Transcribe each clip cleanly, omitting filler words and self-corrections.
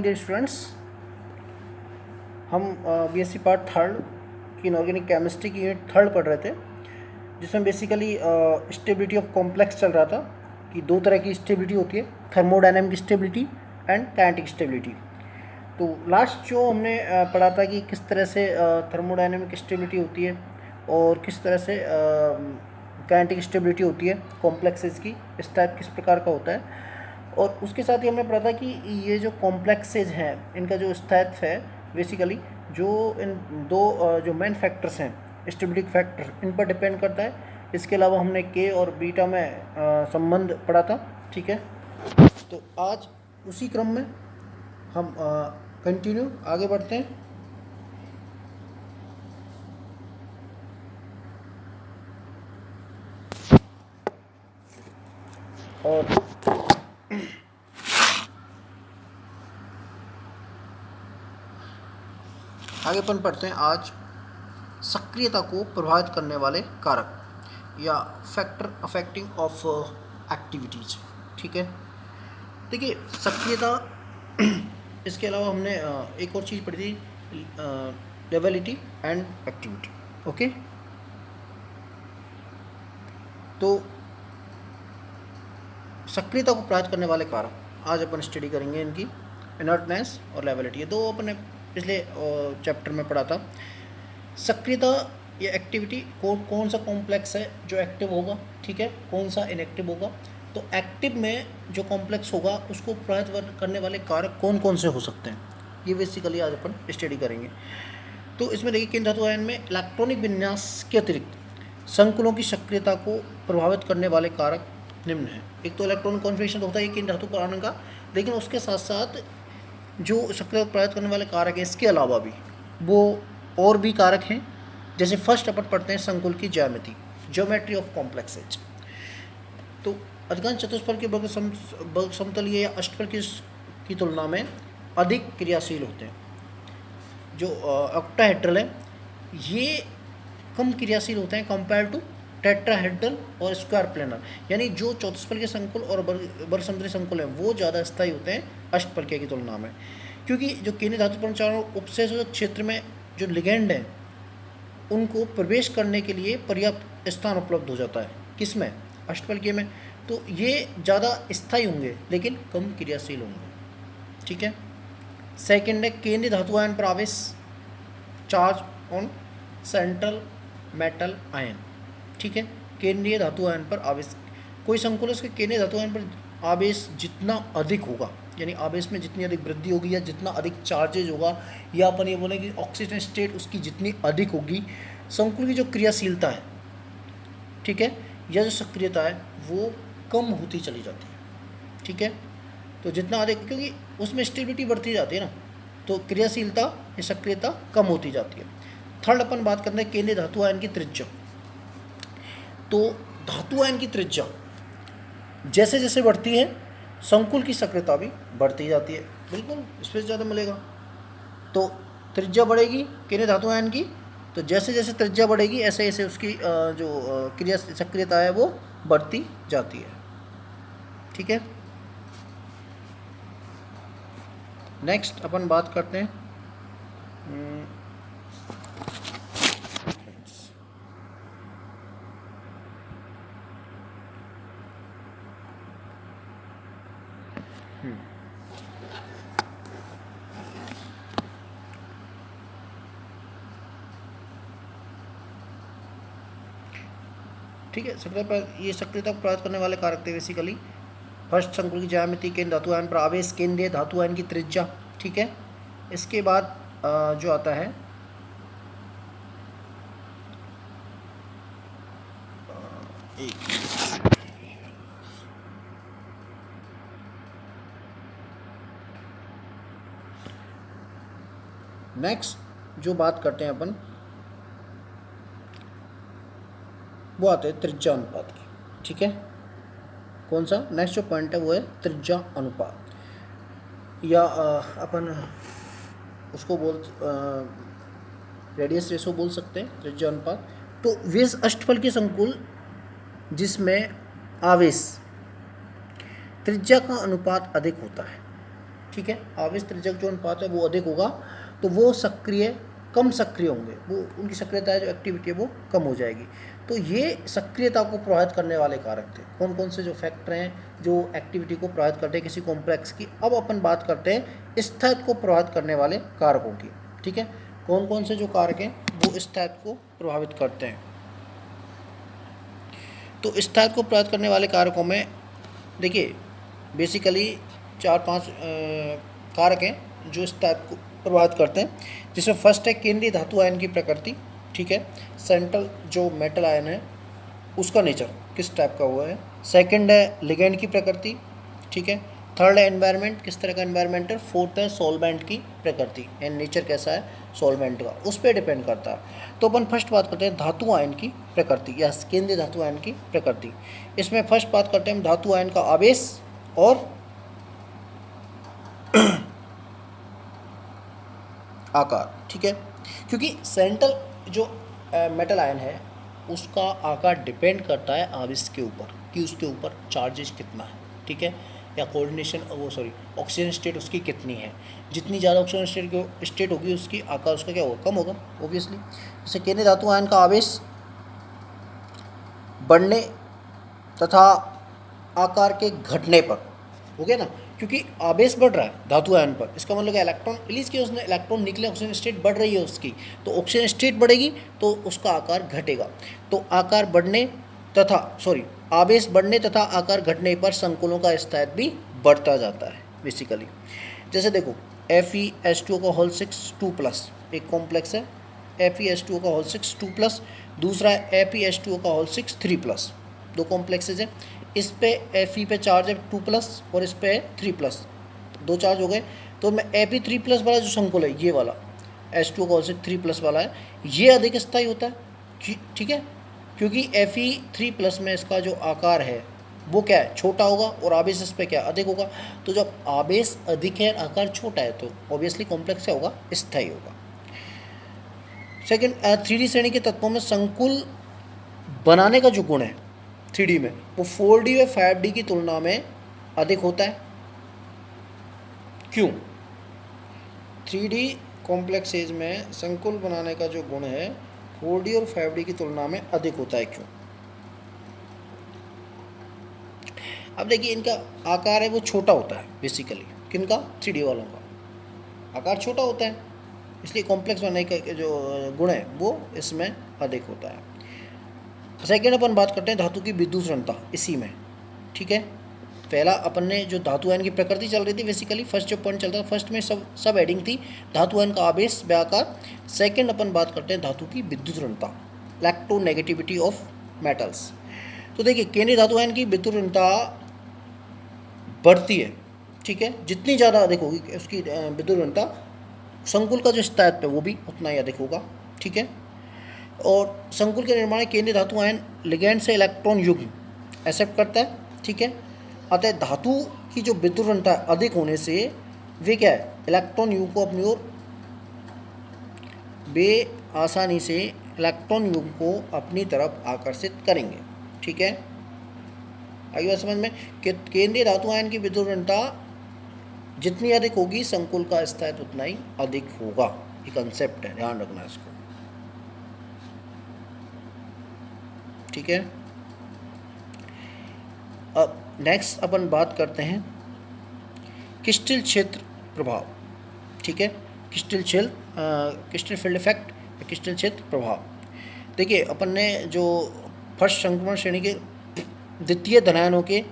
Dear students, हम BSc part third की inorganic chemistry की यूनिट थर्ड पढ़ रहे थे, जिसमें बेसिकली स्टेबिलिटी ऑफ कॉम्प्लेक्स चल रहा था कि दो तरह की स्टेबिलिटी होती है, thermodynamic stability and kinetic stability. तो लास्ट जो हमने पढ़ा था कि किस तरह से थर्मोडायनेमिक स्टेबिलिटी होती है और किस तरह से काइनेटिक स्टेबिलिटी होती है कॉम्प्लेक्सेस की, इस टाइप किस प्रकार का होता है। और उसके साथ ही हमने पढ़ा था कि ये जो कॉम्प्लेक्सेज हैं, इनका जो स्थायित्व है बेसिकली जो इन दो जो मेन फैक्टर्स हैं, स्टेबिलिटी फैक्टर, इन पर डिपेंड करता है। इसके अलावा हमने के और बीटा में संबंध पढ़ा था। ठीक है, तो आज उसी क्रम में हम कंटिन्यू आगे बढ़ते हैं। और आगे अपन पढ़ते हैं आज सक्रियता को प्रभावित करने वाले कारक या फैक्टर अफेक्टिंग ऑफ एक्टिविटीज। ठीक है, देखिए सक्रियता इसके अलावा हमने एक और चीज़ पढ़ी थी, लेवलिटी एंड एक्टिविटी। ओके, तो सक्रियता को प्रभावित करने वाले कारक आज अपन स्टडी करेंगे, इनकी इनर्टनेस और लेवलिटी। ये दो अपने पिछले चैप्टर में पढ़ा था। सक्रियता या एक्टिविटी कौन सा कॉम्प्लेक्स है जो एक्टिव होगा, ठीक है, कौन सा इनएक्टिव होगा। तो एक्टिव में जो कॉम्प्लेक्स होगा उसको प्रभावित करने वाले कारक कौन कौन से हो सकते हैं, ये बेसिकली आज अपन स्टडी करेंगे। तो इसमें देखिए किन धातु आयन में इलेक्ट्रॉनिक विन्यास के अतिरिक्त संकुलों की सक्रियता को प्रभावित करने वाले कारक निम्न हैं। एक तो इलेक्ट्रॉनिक कॉन्फिगरेशन होता है किन धातु आयन का, लेकिन उसके साथ साथ जो सक्रियता को प्रभावित करने वाले कारक हैं, इसके अलावा भी वो और भी कारक हैं। जैसे फर्स्ट अपन पढ़ते हैं संकुल की ज्यामिति, ज्योमेट्री ऑफ कॉम्प्लेक्सेज। तो अधिकांश चतुष्फल के वर्ग समतलीय या अष्टफल की तुलना में अधिक क्रियाशील होते हैं। जो ऑक्टाहेड्रल है ये कम क्रियाशील होते हैं कंपेयर टू टेट्राहेड्रल और स्क्वायर प्लेनर। यानी जो चौथुष्फल के संकुल और वर्ग समतलीय संकुल हैं वो ज़्यादा स्थायी होते हैं अष्टफलकीय की तुलना में, क्योंकि जो केंद्रीय धातु परमाणु उपसेचक क्षेत्र में जो लिगेंड हैं उनको प्रवेश करने के लिए पर्याप्त स्थान उपलब्ध हो जाता है। किसमें? अष्टफलकीय में। तो ये ज़्यादा स्थायी होंगे लेकिन कम क्रियाशील होंगे। ठीक है, सेकेंड है केंद्रीय धातु आयन पर आवेश, charge on central metal ion. ठीक है, केंद्रीय धातु आयन पर आवेश, कोई संकुल है उसके केंद्रीय धातु आयन पर आवेश जितना अधिक होगा, यानी आवेश में जितनी अधिक वृद्धि होगी या जितना अधिक चार्जेज होगा, या अपन ये बोलें कि ऑक्सीजन स्टेट उसकी जितनी अधिक होगी, संकुल की जो क्रियाशीलता है, ठीक है, या जो सक्रियता है वो कम होती चली जाती है। ठीक है, तो जितना अधिक, क्योंकि उसमें स्टेबिलिटी बढ़ती जाती है ना, तो क्रियाशीलता या सक्रियता कम होती जाती है। थर्ड अपन बात करते हैं केंद्रीय धातु आयन की त्रिज्या। तो धातु आयन की त्रिज्या जैसे जैसे बढ़ती है संकुल की सक्रियता भी बढ़ती जाती है। बिल्कुल स्पेस ज़्यादा मिलेगा तो त्रिज्या बढ़ेगी केंद्रीय धातु आयन की, तो जैसे जैसे त्रिज्या बढ़ेगी ऐसे ऐसे उसकी जो क्रिया सक्रियता है वो बढ़ती जाती है। ठीक है, नेक्स्ट अपन बात करते हैं ठीक है, ये सक्रियता को प्रभावित करने वाले कारक थे बेसिकली। फर्स्ट संकुल की ज्यामिति, केंद्र धातु आयन पर आवेश, केंद्रीय धातु आयन की त्रिज्या। ठीक है, इसके बाद जो आता है नेक्स्ट जो बात करते हैं अपन वो आते हैं त्रिज्या अनुपात की। ठीक है, कौन सा नेक्स्ट जो पॉइंट है वो है त्रिज्या अनुपात, या अपन उसको रेडियस रेशो बोल सकते हैं, त्रिज्या अनुपात। तो विष अष्टफल के संकुल जिसमें आवेश त्रिज्या का अनुपात अधिक होता है, ठीक है, आवेश त्रिज्या जो अनुपात है वो अधिक होगा तो वो सक्रिय कम सक्रिय होंगे, वो उनकी सक्रियता जो एक्टिविटी है वो कम हो जाएगी। तो ये सक्रियता को प्रभावित करने वाले कारक थे। कौन कौन से जो फैक्टर हैं जो एक्टिविटी को प्रभावित करते हैं किसी कॉम्प्लेक्स की। अब अपन बात करते हैं स्थायित्व को प्रभावित करने वाले कारकों की। ठीक है, कौन कौन से जो कारक हैं वो स्थायित्व को प्रभावित करते हैं। तो स्थायित्व को प्रभावित करने वाले कारकों में देखिए बेसिकली 4-5 कारक हैं जो स्थायित्व को प्रभावित करते हैं, जिसमें फर्स्ट है केंद्रीय धातु आयन की प्रकृति। ठीक है, सेंट्रल जो मेटल आयन है उसका नेचर किस टाइप का हुआ है। सेकंड है लिगेंड की प्रकृति। ठीक है, थर्ड है एनवायरनमेंट, किस तरह का एनवायरनमेंट है। फोर्थ है सॉल्वेंट की प्रकृति एंड नेचर कैसा है सॉल्वेंट का, उस पर डिपेंड करता है। तो अपन फर्स्ट बात करते हैं धातु आयन की प्रकृति या केंद्रीय धातु आयन की प्रकृति। इसमें फर्स्ट बात करते हैं हम धातु आयन का आवेश और आकार। ठीक है, क्योंकि सेंट्रल जो मेटल आयन है उसका आकार डिपेंड करता है आवेश के ऊपर कि उसके ऊपर चार्जेस कितना है। ठीक है, या कोऑर्डिनेशन ऑक्सीजन स्टेट उसकी कितनी है। जितनी ज़्यादा ऑक्सीजन स्टेट होगी उसकी आकार उसका क्या होगा कम होगा ऑब्वियसली। जैसे केंद्रीय धातु आयन का आवेश बढ़ने तथा आकार के घटने पर हो गया ना, क्योंकि आवेश बढ़ रहा है धातु आयन पर, इसका मतलब इलेक्ट्रॉन रिलीज किया उसने, इलेक्ट्रॉन निकले, ऑक्सीजन स्टेट बढ़ रही है उसकी, तो ऑक्सीजन स्टेट बढ़ेगी तो उसका आकार घटेगा। तो आकार बढ़ने तथा आवेश बढ़ने तथा आकार घटने पर संकुलों का स्थायित्व भी बढ़ता जाता है बेसिकली। जैसे देखो FeS2O का होल 6 2+ एक कॉम्प्लेक्स है, FeS2O का होल 6 2+, दूसरा है FeS2O का होल 6 3+, दो कॉम्प्लेक्सेज हैं। इस पे Fe पे चार्ज है 2+ और इस पे है 3+, दो चार्ज हो गए। तो मैं Fe3+ वाला जो संकुल है ये वाला H2O का होल 6 3+ वाला है, ये अधिक स्थायी होता है। ठीक है, क्योंकि Fe3+ में इसका जो आकार है वो क्या है छोटा होगा और आवेश इस पे क्या अधिक होगा। तो जब आवेश अधिक है आकार छोटा है तो ऑब्वियसली कॉम्प्लेक्स क्या होगा स्थायी होगा। सेकंड 3D श्रेणी के तत्वों में संकुल बनाने का जो गुण है 3D में वो 4D व 5D की तुलना में अधिक होता है। क्यों? 3D कॉम्प्लेक्सेज में संकुल बनाने का जो गुण है 4D और 5D की तुलना में अधिक होता है। क्यों? अब देखिए इनका आकार है वो छोटा होता है बेसिकली, किनका 3D वालों का आकार छोटा होता है, इसलिए कॉम्प्लेक्स बनाने का जो गुण है वो इसमें अधिक होता है। सेकेंड अपन बात करते हैं धातु की विद्युत ऋणता इसी में। ठीक है, पहला अपन ने जो धातु आयन की प्रकृति चल रही थी बेसिकली, फर्स्ट जो पॉइंट चलता था फर्स्ट में सब एडिंग थी धातु आयन का आवेश व आकार। सेकेंड अपन बात करते हैं धातु की विद्युत ऋणता, इलेक्ट्रोनेगेटिविटी ऑफ मेटल्स। तो देखिए केंद्रीय धातु आयन की विद्युत ऋणता बढ़ती है। ठीक है, जितनी ज़्यादा अधिक होगी उसकी विद्युत ऋणता, संकुल का जो स्थायित्व है वो भी उतना ही अधिक होगा। ठीक है, और संकुल के निर्माण केंद्रीय धातु आयन लिगैंड से इलेक्ट्रॉन युग्म एक्सेप्ट करता है। ठीक है, अतः धातु की जो विद्युत ऋणता अधिक होने से वे क्या है इलेक्ट्रॉन युग्म को अपनी ओर आसानी से इलेक्ट्रॉन युग्म को अपनी तरफ आकर्षित करेंगे। ठीक है, आई बात समझ में कि केंद्रीय धातु आयन की विद्युत ऋणता जितनी अधिक होगी संकुल का स्थायित्व उतना ही अधिक होगा। ये कंसेप्ट है, ध्यान रखना इसको। ठीक है, अब नेक्स्ट अपन बात करते हैं क्रिस्टल क्षेत्र प्रभाव। ठीक है, क्रिस्टल फील्ड इफेक्ट, क्रिस्टल क्षेत्र प्रभाव। देखिए अपन ने जो फर्स्ट संक्रमण श्रेणी के द्वितीय धनायनों के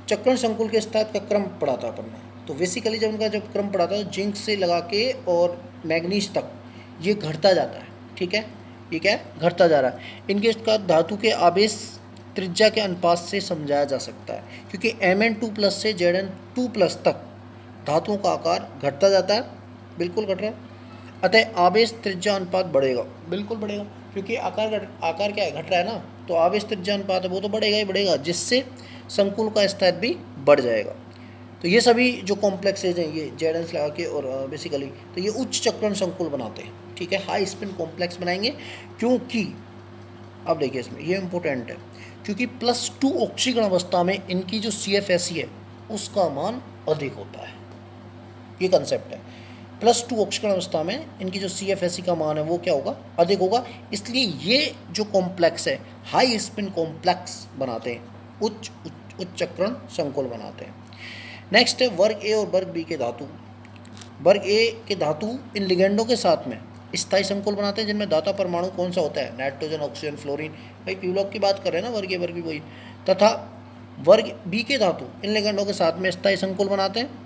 चक्रण संकुल के स्थायित्व का क्रम पढ़ा था अपन ने। तो बेसिकली जब उनका जब क्रम पढ़ा था जिंक से लगा के और मैग्नीज तक ये घटता जाता है। ठीक है, ये क्या है घटता जा रहा है। इनके इसका धातु के आवेश त्रिज्या के अनुपात से समझाया जा सकता है, क्योंकि Mn2+ से Zn2+ तक धातुओं का आकार घटता जाता है, बिल्कुल घट रहा है। अतः आवेश त्रिज्या अनुपात बढ़ेगा, बिल्कुल बढ़ेगा, क्योंकि आकार क्या है घट रहा है ना, तो आवेश त्रिज्या अनुपात है वो तो बढ़ेगा ही बढ़ेगा, जिससे संकुल का स्थायित्व भी बढ़ जाएगा। तो ये सभी जो कॉम्प्लेक्सेज हैं ये Zn लगा के और बेसिकली तो ये उच्च चक्रण संकुल बनाते हैं। ठीक है, हाई स्पिन कॉम्प्लेक्स बनाएंगे, क्योंकि अब देखिए इसमें ये इम्पोर्टेंट है, क्योंकि +2 ऑक्सीकरण अवस्था में इनकी जो CFSE है उसका मान अधिक होता है। ये कंसेप्ट है। +2 ऑक्सीकरण अवस्था में इनकी जो CFSE का मान है वो क्या होगा, अधिक होगा। इसलिए ये जो कॉम्प्लेक्स है हाई स्पिन कॉम्प्लेक्स बनाते हैं, उच्च चक्रण संकुल बनाते हैं। नेक्स्ट है वर्ग ए और वर्ग बी के धातु। वर्ग ए के धातु इन लिगेंडों के साथ में स्थायी संकुल बनाते हैं जिनमें दाता परमाणु कौन सा होता है, नाइट्रोजन, ऑक्सीजन, फ्लोरीन। भाई पी ब्लॉक की बात कर रहे हैं ना, वर्ग ए वर्ग बी वही। तथा वर्ग बी के धातु इन लिगेंडों के साथ में स्थायी संकुल बनाते हैं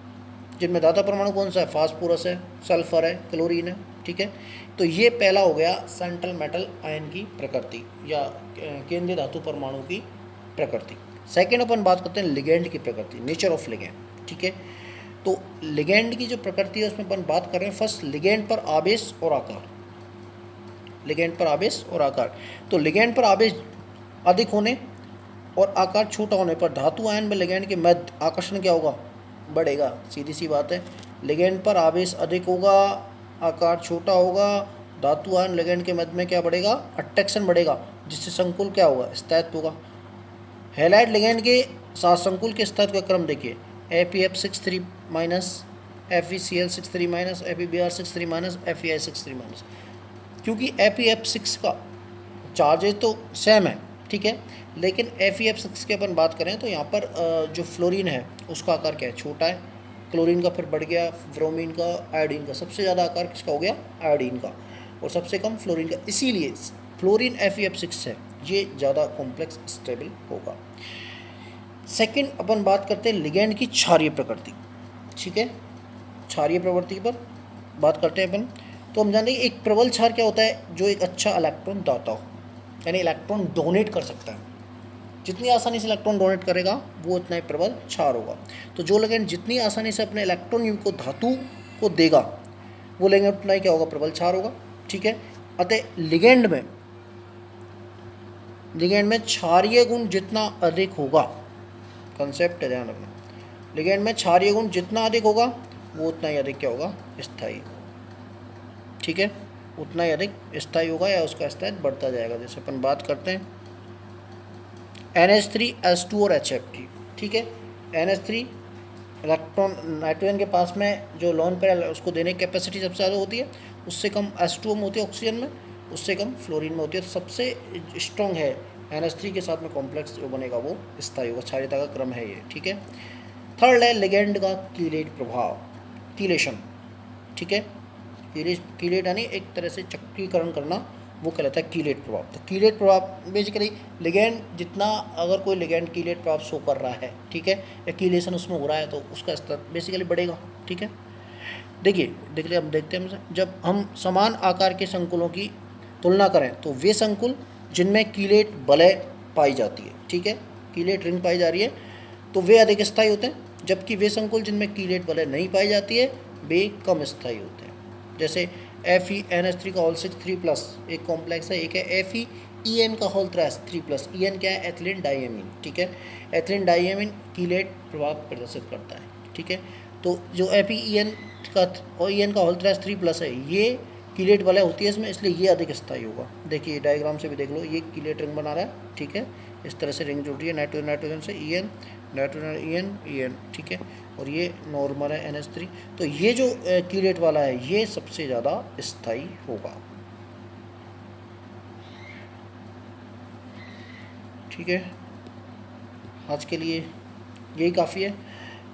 जिनमें दाता परमाणु कौन सा है, फास्फोरस है, सल्फर है, क्लोरीन है। ठीक है, तो ये पहला हो गया सेंट्रल मेटल आयन की प्रकृति या केंद्रीय धातु परमाणु की प्रकृति। सेकेंड अपन बात करते हैं लिगेंड की प्रकृति, नेचर ऑफ लिगेंड। ठीक है, तो लिगेंड की जो प्रकृति है उसमें अपन बात कर रहे हैं फर्स्ट लिगेंड पर आवेश और आकार। लिगेंड पर आवेश और आकार, तो लिगेंड पर आवेश अधिक होने और आकार छोटा होने पर धातु आयन में लिगेंड के मध्य आकर्षण क्या होगा, बढ़ेगा। सीधी सी बात है, लिगेंड पर आवेश अधिक होगा, आकार छोटा होगा, धातु आयन लिगेंड के मध्य में क्या बढ़ेगा, अट्रैक्शन बढ़ेगा, जिससे संकुल क्या होगा, स्थायित्व होगा। हैलाइड लिगेंड के साथ संकुल के स्थायित्व का क्रम देखिए, FeF63 minus, FeCl63 minus, FeBr63 minus, FeI63 minus. क्योंकि FeF6 का चार्जेज तो सेम है, ठीक है, लेकिन FeF6 की अपन बात करें तो यहाँ पर जो फ्लोरीन है उसका आकार क्या है, छोटा है। क्लोरीन का फिर बढ़ गया, ब्रोमीन का, आयोडीन का। सबसे ज़्यादा आकार किसका हो गया, आयोडीन का, और सबसे कम फ्लोरीन का। इसीलिए फ्लोरीन FeF6 है, ये ज़्यादा कॉम्प्लेक्स स्टेबल होगा। सेकंड अपन बात करते हैं लिगेंड की क्षारीय प्रकृति। ठीक है, क्षारीय प्रवृत्ति पर बात करते हैं अपन। तो हम जानते हैं एक प्रबल क्षार क्या होता है, जो एक अच्छा इलेक्ट्रॉन दाता हो, यानी इलेक्ट्रॉन डोनेट कर सकता है। जितनी आसानी से इलेक्ट्रॉन डोनेट करेगा वो उतना ही प्रबल क्षार होगा। तो जो लिगेंड जितनी आसानी से अपने इलेक्ट्रॉन को धातु को देगा वो लिगेंड उतना ही क्या होगा, प्रबल क्षार होगा। ठीक है, अतः लिगेंड में क्षारीय गुण जितना अधिक होगा, कंसेप्ट है ध्यान रखना, लिगेंड में क्षारीय गुण जितना अधिक होगा वो उतना ही अधिक क्या होगा, स्थायी। ठीक है, उतना ही अधिक स्थायी होगा या उसका स्थायित्व बढ़ता जाएगा। जैसे अपन बात करते हैं NH3, H2 और HF की। ठीक है, NH3 इलेक्ट्रॉन नाइट्रोजन के पास में जो लोन पेयर उसको देने की कैपेसिटी सबसे ज़्यादा होती है, उससे कम H2O में होती है ऑक्सीजन में, उससे कम फ्लोरीन में होती है। तो सबसे स्ट्रॉन्ग है NH3 के साथ में कॉम्प्लेक्स जो बनेगा वो स्थायी होगा, क्षारीयता का क्रम है ये। ठीक है, थर्ड है लिगेंड का कीलेट प्रभाव, कीलेशन। ठीक है, कीलेट यानी एक तरह से चक्रीकरण करना, वो कहलाता है कीलेट प्रभाव। तो कीलेट प्रभाव बेसिकली लिगेंड जितना, अगर कोई लिगेंड कीलेट प्रभाव शो कर रहा है, ठीक है, या कीलेशन उसमें हो रहा है, तो उसका स्तर बेसिकली बढ़ेगा। ठीक है, देखिए हम देखते हैं, जब हम समान आकार के संकुलों की तुलना करें तो वे संकुल जिनमें कीलेट वलय पाई जाती है, ठीक है, कीलेट रिंग पाई जा रही है, तो वे अधिक स्थायी होते हैं, जबकि वे संकुल जिनमें कीलेट वलय नहीं पाई जाती है वे कम स्थायी होते हैं। जैसे FeNH3 का होल 6 3+ एक कॉम्प्लेक्स है, एक है FeEn का होल 3+। EN क्या है, एथिलीन डाइएमीन। ठीक है, एथिलीन डाइएमीन कीलेट प्रभाव प्रदर्शित करता है। ठीक है, तो जो FeEn का और EN का होल 3+ है, ये कीलेट वाला होती है इसमें, इसलिए ये अधिक स्थायी होगा। देखिए डायग्राम से भी देख लो, ये कीलेट रिंग बना रहा है। ठीक है, इस तरह से रिंग जुड़ रही है नाइट्रोजन से, EN, नाइट्रोजन EN। ठीक है, और ये नॉर्मल है NH3। तो ये जो कीलेट वाला है ये सबसे ज़्यादा स्थायी होगा। ठीक है, आज के लिए यही काफ़ी है,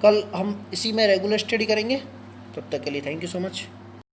कल हम इसी में रेगुलर स्टडी करेंगे। तब तक के लिए थैंक यू सो मच।